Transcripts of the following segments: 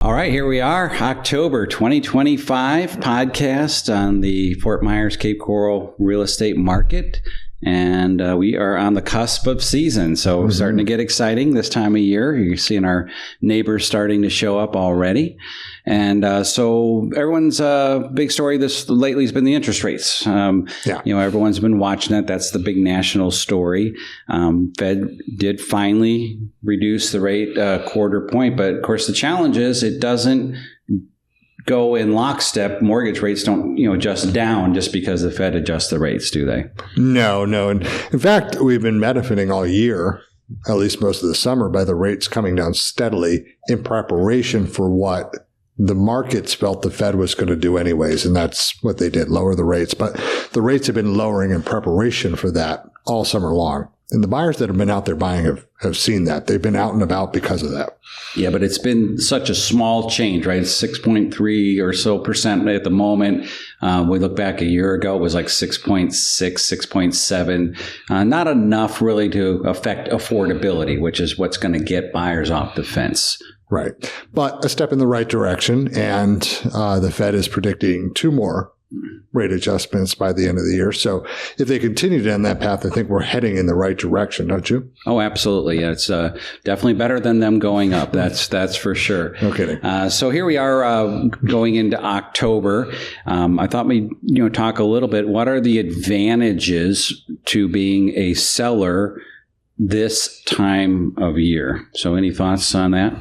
All right, here we are, October 2025 podcast on the Fort Myers Cape Coral real estate market. And we are on the cusp of season. So starting to get exciting this time of year. You're seeing our neighbors starting to show up already. And so everyone's big story this lately has been the interest rates. Everyone's been watching it. That's the big national story. Fed did finally reduce the rate a quarter point. But of course, the challenge is it doesn't go in lockstep. Mortgage rates don't, adjust down just because the Fed adjusts the rates, do they? No. And in fact, we've been benefiting all year, at least most of the summer, by the rates coming down steadily in preparation for what the markets felt the Fed was going to do anyways. And that's what they did, lower the rates. But the rates have been lowering in preparation for that all summer long. And the buyers that have been out there buying have seen that. They've been out and about because of that. Yeah, but it's been such a small change, right? It's 6.3 or so percent at the moment. We look back a year ago, it was like 6.6, 6.7. Not enough really to affect affordability, which is what's going to get buyers off the fence. Right. But a step in the right direction. And the Fed is predicting 2 more rate adjustments by the end of the year. So if they continue down that path, I think we're heading in the right direction, don't you? Oh, absolutely. It's definitely better than them going up. That's for sure. No kidding. So here we are going into October. I thought we'd talk a little bit. What are the advantages to being a seller this time of year? So any thoughts on that?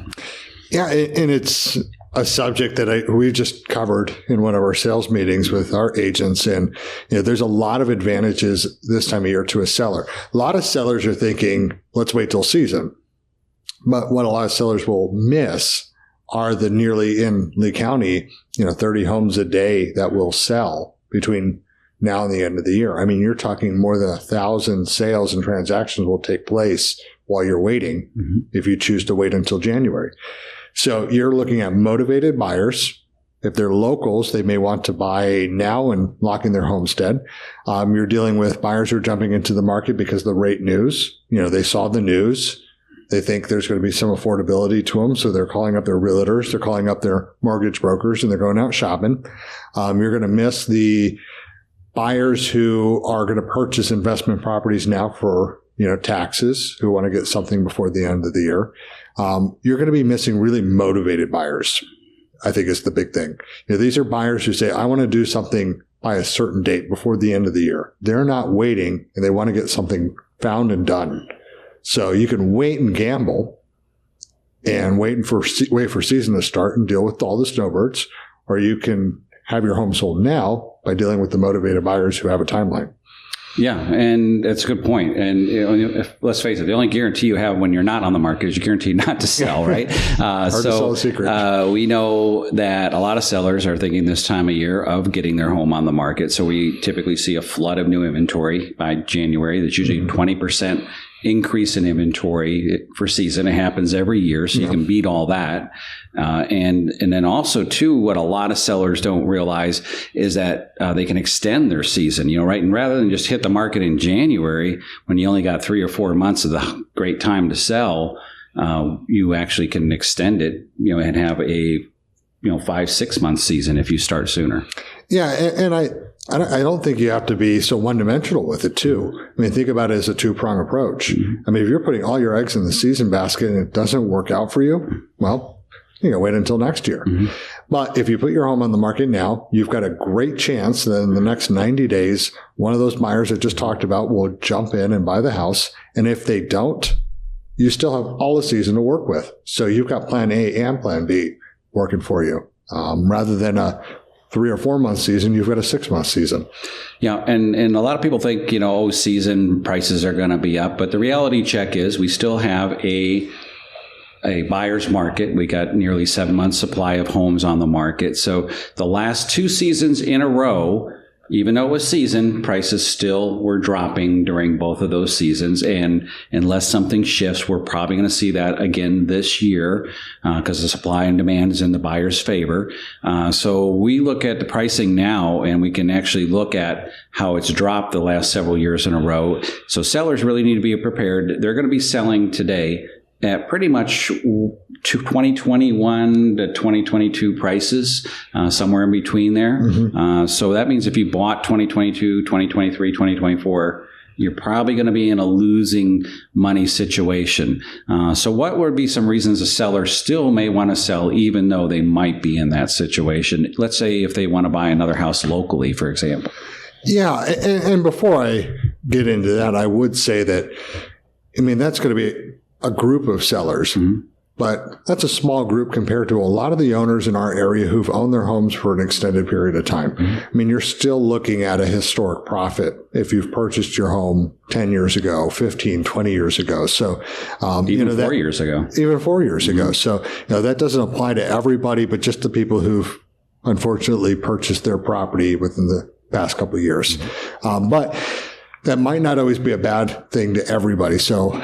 Yeah, and it's a subject that we just covered in one of our sales meetings with our agents. And there's a lot of advantages this time of year to a seller. A lot of sellers are thinking, let's wait till season. But what a lot of sellers will miss are the nearly in Lee County, 30 homes a day that will sell between now and the end of the year. I mean, you're talking more than 1,000 sales and transactions will take place while you're waiting if you choose to wait until January. So you're looking at motivated buyers. If they're locals, they may want to buy now and lock in their homestead. You're dealing with buyers who are jumping into the market because of the rate news. They saw the news. They think there's going to be some affordability to them. So they're calling up their realtors. They're calling up their mortgage brokers and they're going out shopping. You're going to miss the buyers who are going to purchase investment properties now for taxes, who want to get something before the end of the year. You're going to be missing really motivated buyers, I think is the big thing. These are buyers who say, I want to do something by a certain date before the end of the year. They're not waiting and they want to get something found and done. So you can wait and gamble and wait for season to start and deal with all the snowbirds, or you can have your home sold now by dealing with the motivated buyers who have a timeline. Yeah, and that's a good point. And let's face it, the only guarantee you have when you're not on the market is you guarantee not to sell, right? Hard to sell a secret. We know that a lot of sellers are thinking this time of year of getting their home on the market. So we typically see a flood of new inventory by January. That's usually 20% increase in inventory for season. It happens every year, so you can beat all that. And then also, too, what a lot of sellers don't realize is that they can extend their season, right? And rather than just hit the market in January when you only got 3 or 4 months of the great time to sell, you actually can extend it, and have a 5-6 month season if you start sooner. Yeah, and I don't think you have to be so one-dimensional with it, too. I mean, think about it as a 2-prong approach. I mean, if you're putting all your eggs in the season basket and it doesn't work out for you, well, wait until next year. But if you put your home on the market now, you've got a great chance that in the next 90 days, one of those buyers I just talked about will jump in and buy the house. And if they don't, you still have all the season to work with. So you've got plan A and plan B working for you. Rather than a 3 or 4 month season, you've got a 6 month season. Yeah. And a lot of people think, season prices are going to be up. But the reality check is we still have a buyer's market. We got nearly 7 months supply of homes on the market. So the last 2 seasons in a row, even though it was season, prices still were dropping during both of those seasons. And unless something shifts, we're probably going to see that again this year because the supply and demand is in the buyer's favor. So we look at the pricing now and we can actually look at how it's dropped the last several years in a row. So sellers really need to be prepared. They're going to be selling today at pretty much 2021 to 2022 prices, somewhere in between there. So that means if you bought 2022, 2023, 2024, you're probably going to be in a losing money situation. So what would be some reasons a seller still may want to sell even though they might be in that situation? Let's say if they want to buy another house locally, for example. Yeah. And before I get into that, I would say that, that's going to be a group of sellers. But that's a small group compared to a lot of the owners in our area who've owned their homes for an extended period of time. You're still looking at a historic profit if you've purchased your home 10 years ago, 15, 20 years ago. So, even 4 years ago. Even 4 years ago. So, that doesn't apply to everybody, but just the people who've unfortunately purchased their property within the past couple of years. But that might not always be a bad thing to everybody. So,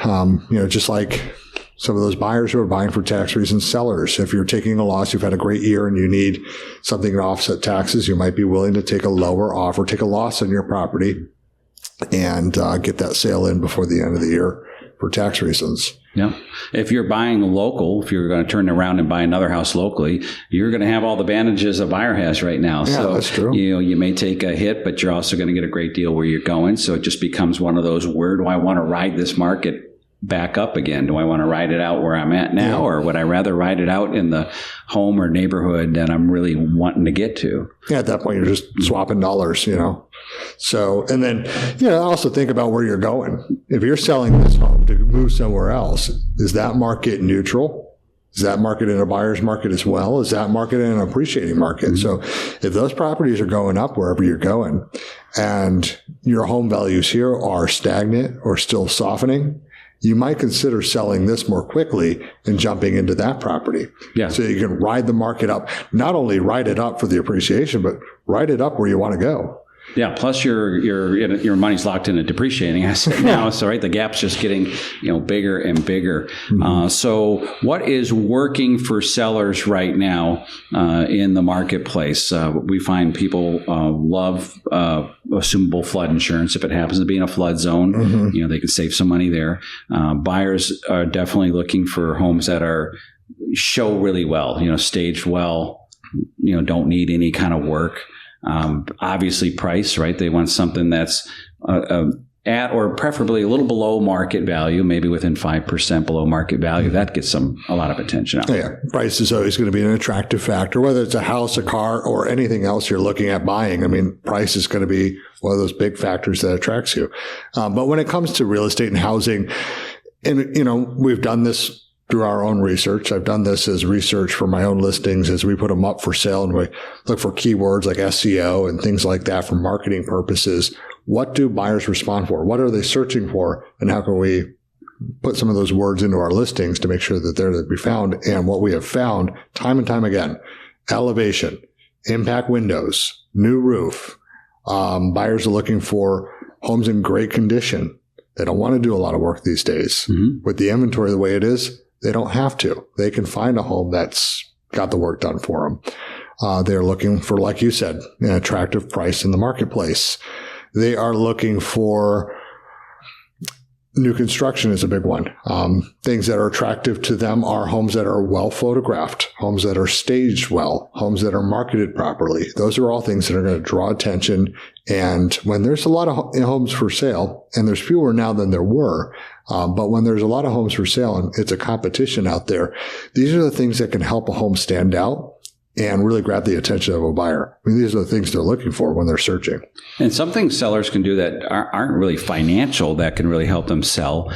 just like some of those buyers who are buying for tax reasons, sellers, if you're taking a loss, you've had a great year and you need something to offset taxes, you might be willing to take a lower offer, take a loss on your property and get that sale in before the end of the year for tax reasons. Yeah. If you're buying local, if you're going to turn around and buy another house locally, you're going to have all the advantages a buyer has right now. Yeah, so, that's true. You may take a hit, but you're also going to get a great deal where you're going. So it just becomes one of those, where do I want to ride this market back up again? Do I want to ride it out where I'm at now, or would I rather ride it out in the home or neighborhood that I'm really wanting to get to? Yeah, at that point, you're just swapping dollars, So, and then, also think about where you're going. If you're selling this home to move somewhere else, is that market neutral? Is that market in a buyer's market as well? Is that market in an appreciating market? So if those properties are going up wherever you're going and your home values here are stagnant or still softening, you might consider selling this more quickly and jumping into that property. Yeah. So you can ride the market up, not only ride it up for the appreciation, but ride it up where you want to go. Yeah. Plus your money's locked in a depreciating asset now. So the gap's just getting, bigger and bigger. So what is working for sellers right now, in the marketplace? We find people, love, assumable flood insurance. If it happens to be in a flood zone, they can save some money there. Buyers are definitely looking for homes that show really well, staged well, don't need any kind of work. Obviously price, right? They want something that's at or preferably a little below market value, maybe within 5% below market value. That gets a lot of attention out there. Yeah, price is always going to be an attractive factor, whether it's a house, a car, or anything else you're looking at buying. Price is going to be one of those big factors that attracts you. But when it comes to real estate and housing, and we've done this through our own research. I've done this as research for my own listings as we put them up for sale, and we look for keywords like SEO and things like that for marketing purposes. What do buyers respond for? What are they searching for? And how can we put some of those words into our listings to make sure that they're to be found? And what we have found time and time again, elevation, impact windows, new roof. Buyers are looking for homes in great condition. They don't want to do a lot of work these days. With the inventory the way it is, they don't have to. They can find a home that's got the work done for them. They're looking for, like you said, an attractive price in the marketplace. They are looking for new construction is a big one. Things that are attractive to them are homes that are well photographed, homes that are staged well, homes that are marketed properly. Those are all things that are going to draw attention. And when there's a lot of homes for sale, and there's fewer now than there were, but when there's a lot of homes for sale and it's a competition out there, these are the things that can help a home stand out and really grab the attention of a buyer. These are the things they're looking for when they're searching. And some things sellers can do that aren't really financial that can really help them sell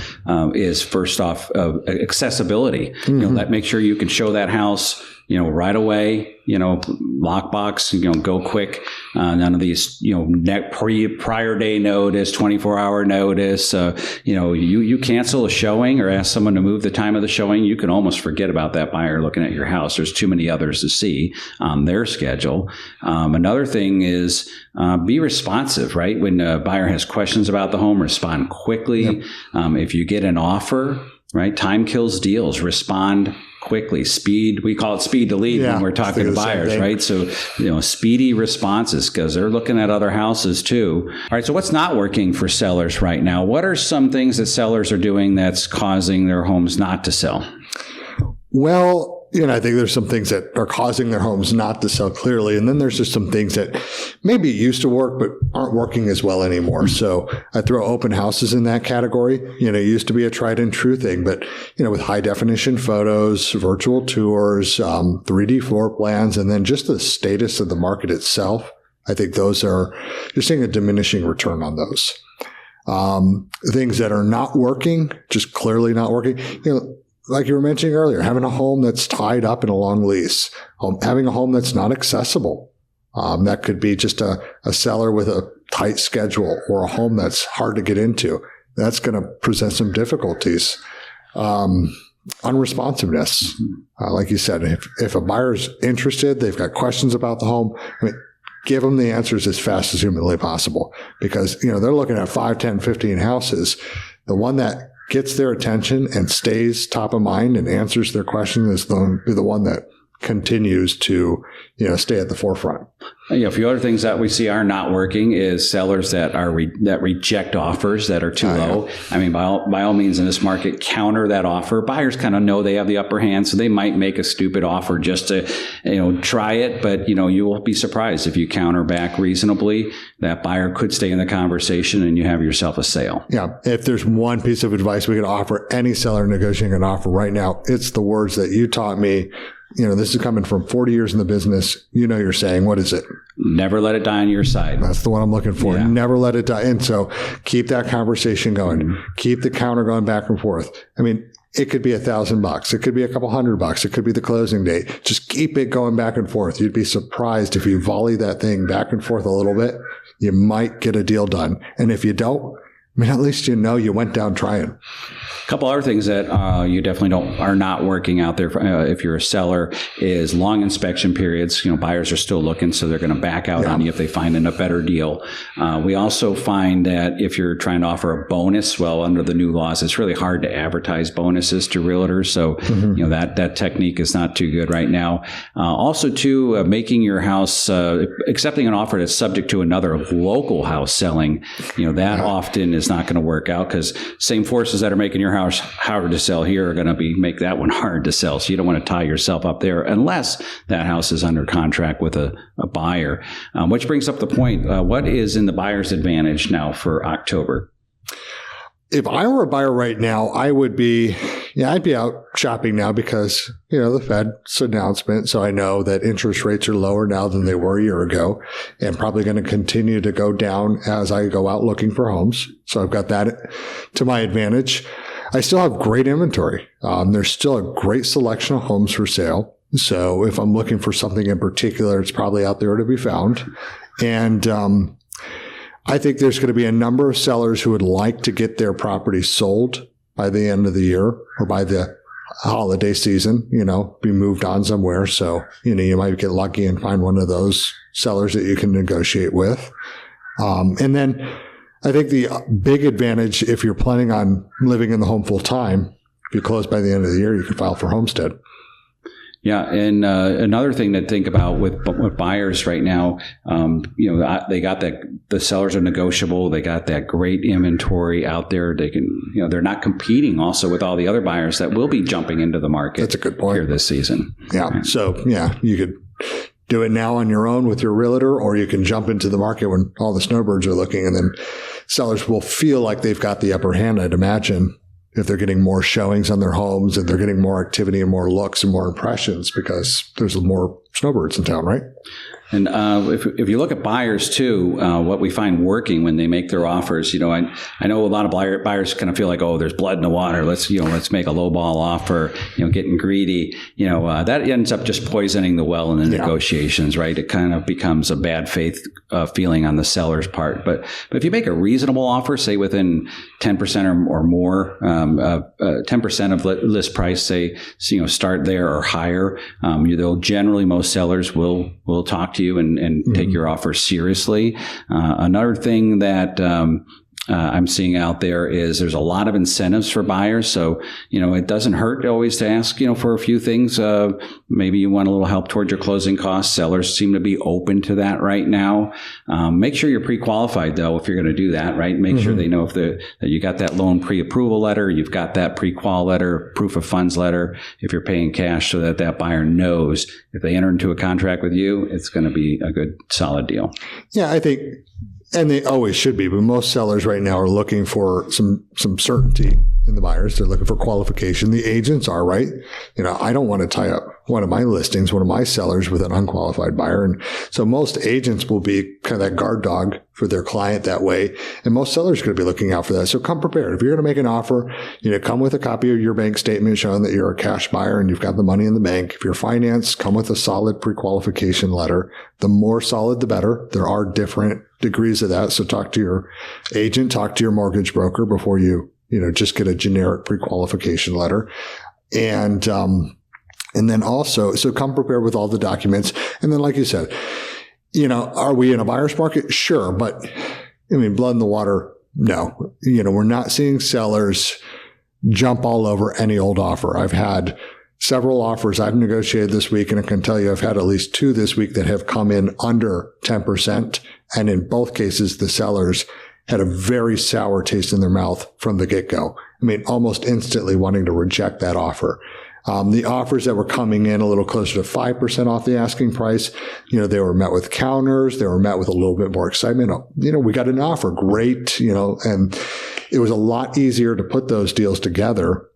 is first off accessibility. Make sure you can show that house, right away, lockbox, go quick. None of these, prior day notice, 24-hour notice. You cancel a showing or ask someone to move the time of the showing, you can almost forget about that buyer looking at your house. There's too many others to see on their schedule. Another thing is be responsive, right? When a buyer has questions about the home, respond quickly. Yep. If you get an offer, right? Time kills deals. Respond quickly. Speed, we call it speed to lead when we're talking to buyers, right? So, speedy responses, because they're looking at other houses too. All right, so what's not working for sellers right now? What are some things that sellers are doing that's causing their homes not to sell? Well, I think there's some things that are causing their homes not to sell clearly. And then there's just some things that maybe used to work, but aren't working as well anymore. So I throw open houses in that category. It used to be a tried and true thing, but, with high definition photos, virtual tours, 3D floor plans, and then just the status of the market itself, I think you're seeing a diminishing return on those. Things that are not working, just clearly not working, like you were mentioning earlier, having a home that's tied up in a long lease, having a home that's not accessible. That could be just a seller with a tight schedule or a home that's hard to get into. That's going to present some difficulties. Unresponsiveness. Like you said, if a buyer's interested, they've got questions about the home, give them the answers as fast as humanly possible, because, they're looking at 5, 10, 15 houses. The one that gets their attention and stays top of mind and answers their question is the one that continues to, stay at the forefront. A few other things that we see are not working is sellers that reject offers that are too low. Yeah. By all means in this market, counter that offer. Buyers kind of know they have the upper hand, so they might make a stupid offer just to, try it. But, you will be surprised if you counter back reasonably. That buyer could stay in the conversation and you have yourself a sale. Yeah. If there's one piece of advice we could offer any seller negotiating an offer right now, it's the words that you taught me. This is coming from 40 years in the business. You're saying, what is it? Never let it die on your side. That's the one I'm looking for. Yeah. Never let it die. And so keep that conversation going. Mm-hmm. Keep the counter going back and forth. It could be $1,000. It could be a couple $100. It could be the closing date. Just keep it going back and forth. You'd be surprised if you volley that thing back and forth a little bit, you might get a deal done. And if you don't, at least you went down trying. A couple other things that you definitely are not working out there if you're a seller is long inspection periods. Buyers are still looking, so they're going to back out on you if they find a better deal. We also find that if you're trying to offer a bonus, under the new laws, it's really hard to advertise bonuses to realtors. So, that technique is not too good right now. Also, too, making your house, accepting an offer that's subject to another local house selling, that often is not going to work out, because same forces that are making your house harder to sell here are going to make that one hard to sell. So you don't want to tie yourself up there unless that house is under contract with a buyer. Which brings up the point, what is in the buyer's advantage now for October? If I were a buyer right now, I would be, I'd be out shopping now because, the Fed's announcement. So I know that interest rates are lower now than they were a year ago, and probably going to continue to go down as I go out looking for homes. So I've got that to my advantage. I still have great inventory. There's still a great selection of homes for sale. So if I'm looking for something in particular, it's probably out there to be found. And, I think there's going to be a number of sellers who would like to get their property sold by the end of the year or by the holiday season, be moved on somewhere. So, you might get lucky and find one of those sellers that you can negotiate with. And then I think the big advantage, if you're planning on living in the home full time, if you close by the end of the year, you can file for homestead. Yeah, and another thing to think about with buyers right now, they got that the sellers are negotiable. They got that great inventory out there. They can, they're not competing also with all the other buyers that will be jumping into the market. That's a good point. Here this season. Yeah. Right. So you could do it now on your own with your realtor, or you can jump into the market when all the snowbirds are looking, and then sellers will feel like they've got the upper hand, I'd imagine, if they're getting more showings on their homes and they're getting more activity and more looks and more impressions because there's more snowbirds in town, right? And if you look at buyers too, what we find working when they make their offers, I know a lot of buyers kind of feel like, oh, there's blood in the water. Let's make a lowball offer, getting greedy. That ends up just poisoning the well in the negotiations, right? It kind of becomes a bad faith feeling on the seller's part. But if you make a reasonable offer, say within 10% or more, 10% of list price, say, start there or higher, generally most sellers will talk to you and take your offer seriously. Another thing that I'm seeing out there is there's a lot of incentives for buyers. So, it doesn't hurt always to ask, for a few things. Maybe you want a little help toward your closing costs. Sellers seem to be open to that right now. Make sure you're pre-qualified, though, if you're going to do that, right? Make sure they know that you got that loan pre-approval letter, you've got that pre-qual letter, proof of funds letter, if you're paying cash, so that buyer knows if they enter into a contract with you, it's going to be a good, solid deal. Yeah, I think, and they always should be, but most sellers right now are looking for some certainty in the buyers. They're looking for qualification. The agents are, right? I don't want to tie up one of my listings, one of my sellers with an unqualified buyer. And so most agents will be kind of that guard dog for their client that way. And most sellers are going to be looking out for that. So come prepared. If you're going to make an offer, come with a copy of your bank statement showing that you're a cash buyer and you've got the money in the bank. If you're financed, come with a solid pre-qualification letter. The more solid, the better. There are different degrees of that. So talk to your agent, talk to your mortgage broker before you just get a generic pre-qualification letter. And then also, so come prepared with all the documents. And then, like you said, are we in a buyer's market? Sure. But blood in the water, no. We're not seeing sellers jump all over any old offer. I've had several offers I've negotiated this week, and I can tell you I've had at least 2 this week that have come in under 10%. And in both cases, the sellers had a very sour taste in their mouth from the get-go. Almost instantly wanting to reject that offer. The offers that were coming in a little closer to 5% off the asking price, they were met with counters. They were met with a little bit more excitement. We got an offer. Great. And it was a lot easier to put those deals together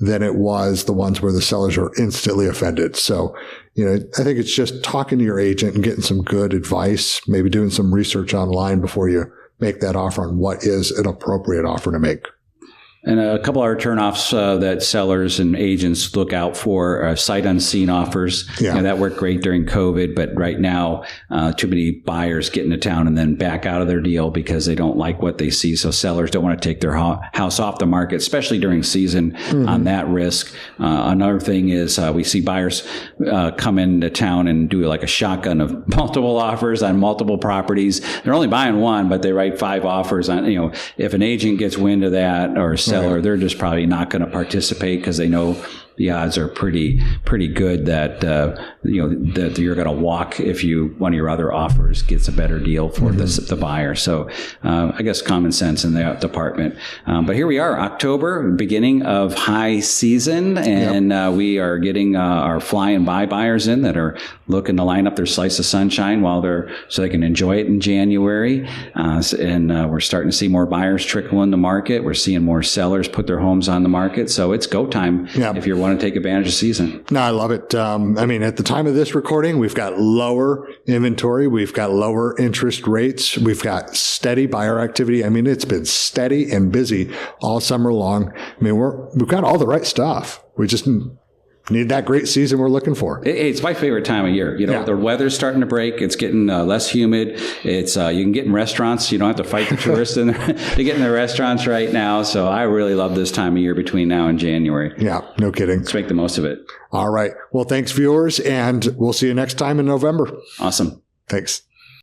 than it was the ones where the sellers were instantly offended. So, I think it's just talking to your agent and getting some good advice, maybe doing some research online before you make that offer on what is an appropriate offer to make. And a couple of turnoffs that sellers and agents look out for are sight unseen offers. Yeah. That worked great during COVID, but right now, too many buyers get into town and then back out of their deal because they don't like what they see. So sellers don't want to take their house off the market, especially during season on that risk. Another thing is we see buyers come into town and do like a shotgun of multiple offers on multiple properties. They're only buying one, but they write 5 offers on, if an agent gets wind of that or seller, they're just probably not going to participate because they know the odds are pretty good that that you're going to walk if one of your other offers gets a better deal for the buyer. So I guess common sense in that department. But here we are, October, beginning of high season, and we are getting our flying by buyers in that are looking to line up their slice of sunshine so they can enjoy it in January. And we're starting to see more buyers trickle in the market. We're seeing more sellers put their homes on the market. So it's go time if you want to take advantage of season. No, I love it. At the time of this recording, we've got lower inventory. We've got lower interest rates. We've got steady buyer activity. It's been steady and busy all summer long. We've got all the right stuff. We just need that great season we're looking for. It's my favorite time of year. The weather's starting to break. It's getting less humid. It's you can get in restaurants. You don't have to fight the tourists to get in the restaurants right now. So I really love this time of year between now and January. Yeah, no kidding. Let's make the most of it. All right. Well, thanks, viewers, and we'll see you next time in November. Awesome. Thanks.